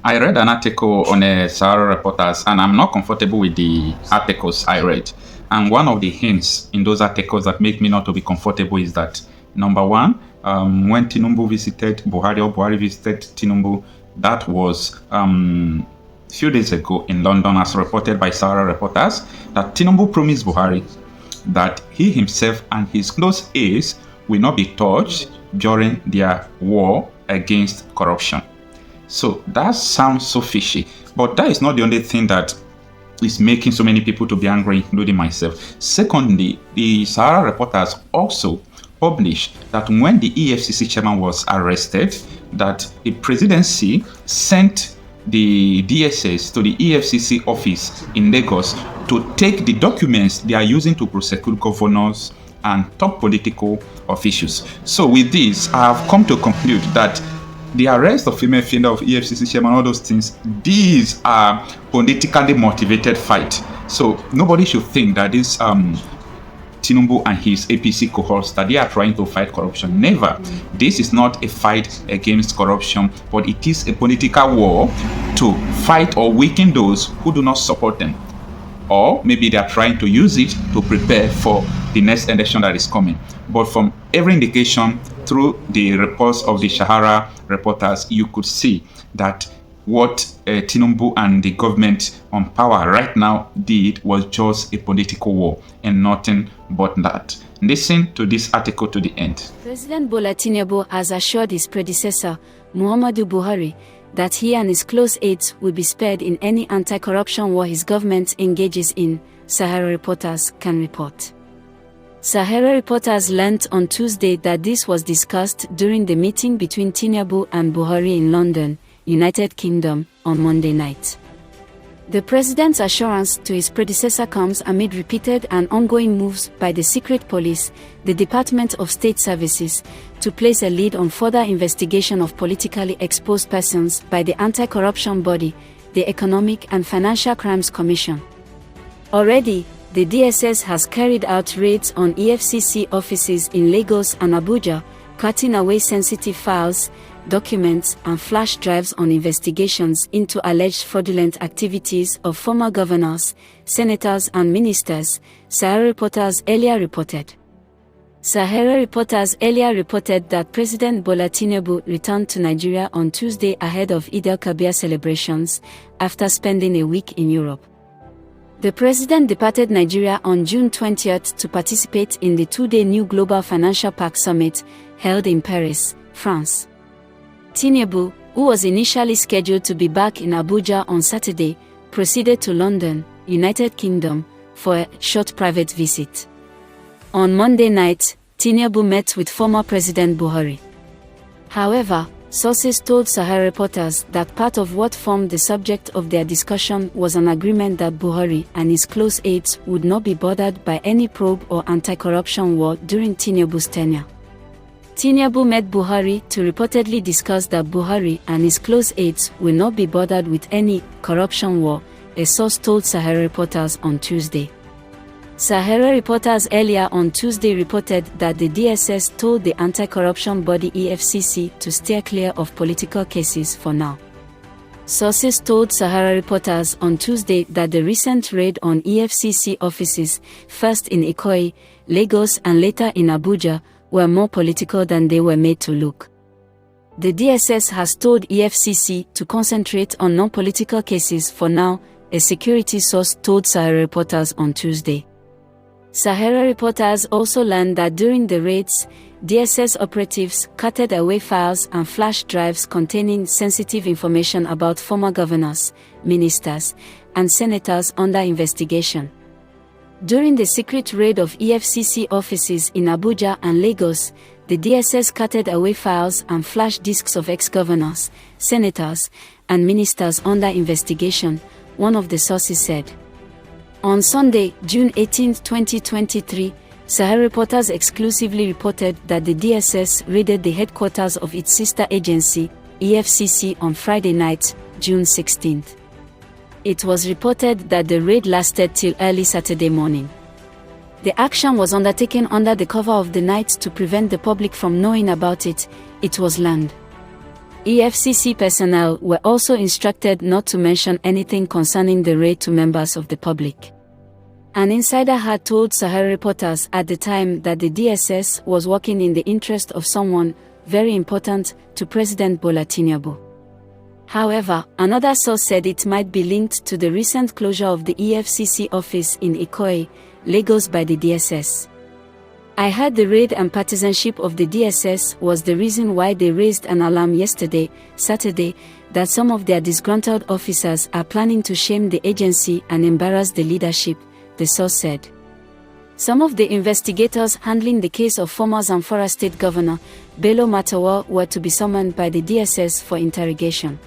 I read an article on a Sahara reporters, and I'm not comfortable with the articles I read. And one of the hints in those articles that make me not to be comfortable is that, number one, when Tinubu visited Buhari, or Buhari visited Tinubu, that was a few days ago in London, as reported by Sahara reporters, that Tinubu promised Buhari that he himself and his close aides will not be touched during their war against corruption. So that sounds so fishy, but that is not the only thing that is making so many people to be angry, including myself. Secondly, the Sahara reporters also published that when the EFCC chairman was arrested, that the presidency sent the DSS to the EFCC office in Lagos to take the documents they are using to prosecute governors and top political officials. So with this, I have come to conclude that the arrest of female offender of EFCC chairman, all those things, these are politically motivated fight. So nobody should think that this Tinubu and his APC cohorts, that they are trying to fight corruption. Never. This is not a fight against corruption, but it is a political war to fight or weaken those who do not support them. Or maybe they are trying to use it to prepare for the next election that is coming. But from every indication through the reports of the Sahara reporters, you could see that what Tinubu and the government on power right now did was just a political war and nothing but that. Listen to this article to the end. President Bola Tinubu has assured his predecessor, Muhammadu Buhari, that he and his close aides will be spared in any anti-corruption war his government engages in, Sahara reporters can report. Sahara reporters learnt on Tuesday that this was discussed during the meeting between Tinubu and Buhari in London, United Kingdom, on Monday night. The president's assurance to his predecessor comes amid repeated and ongoing moves by the secret police, the Department of State Services, to place a lead on further investigation of politically exposed persons by the anti-corruption body, the Economic and Financial Crimes Commission. Already, the DSS has carried out raids on EFCC offices in Lagos and Abuja, cutting away sensitive files, documents, and flash drives on investigations into alleged fraudulent activities of former governors, senators, and ministers, Sahara reporters earlier reported. Sahara reporters earlier reported that President Bola Tinubu returned to Nigeria on Tuesday ahead of Eid al-Kabir celebrations, after spending a week in Europe. The president departed Nigeria on June 20th to participate in the two-day New Global Financial Pact Summit, held in Paris, France. Tinubu, who was initially scheduled to be back in Abuja on Saturday, proceeded to London, United Kingdom, for a short private visit. On Monday night, Tinubu met with former President Buhari. However, sources told Sahara reporters that part of what formed the subject of their discussion was an agreement that Buhari and his close aides would not be bothered by any probe or anti-corruption war during Tinubu's tenure. Tinubu met Buhari to reportedly discuss that Buhari and his close aides will not be bothered with any corruption war, a source told Sahara reporters on Tuesday. Sahara reporters earlier on Tuesday reported that the DSS told the anti-corruption body EFCC to steer clear of political cases for now. Sources told Sahara reporters on Tuesday that the recent raid on EFCC offices, first in Ikoyi, Lagos and later in Abuja, were more political than they were made to look. The DSS has told EFCC to concentrate on non-political cases for now, a security source told Sahara reporters on Tuesday. Sahara reporters also learned that during the raids, DSS operatives carted away files and flash drives containing sensitive information about former governors, ministers, and senators under investigation. During the secret raid of EFCC offices in Abuja and Lagos, the DSS carted away files and flash disks of ex-governors, senators, and ministers under investigation, one of the sources said. On Sunday, June 18, 2023, Sahara reporters exclusively reported that the DSS raided the headquarters of its sister agency, EFCC, on Friday night, June 16. It was reported that the raid lasted till early Saturday morning. The action was undertaken under the cover of the night to prevent the public from knowing about it, it was learned. EFCC personnel were also instructed not to mention anything concerning the raid to members of the public. An insider had told Sahara reporters at the time that the DSS was working in the interest of someone very important to President Bola Tinubu. However, another source said it might be linked to the recent closure of the EFCC office in Ikoyi, Lagos by the DSS. I heard the raid and partisanship of the DSS was the reason why they raised an alarm yesterday, Saturday, that some of their disgruntled officers are planning to shame the agency and embarrass the leadership, the source said. Some of the investigators handling the case of former Zamfara State Governor, Bello Matawa, were to be summoned by the DSS for interrogation.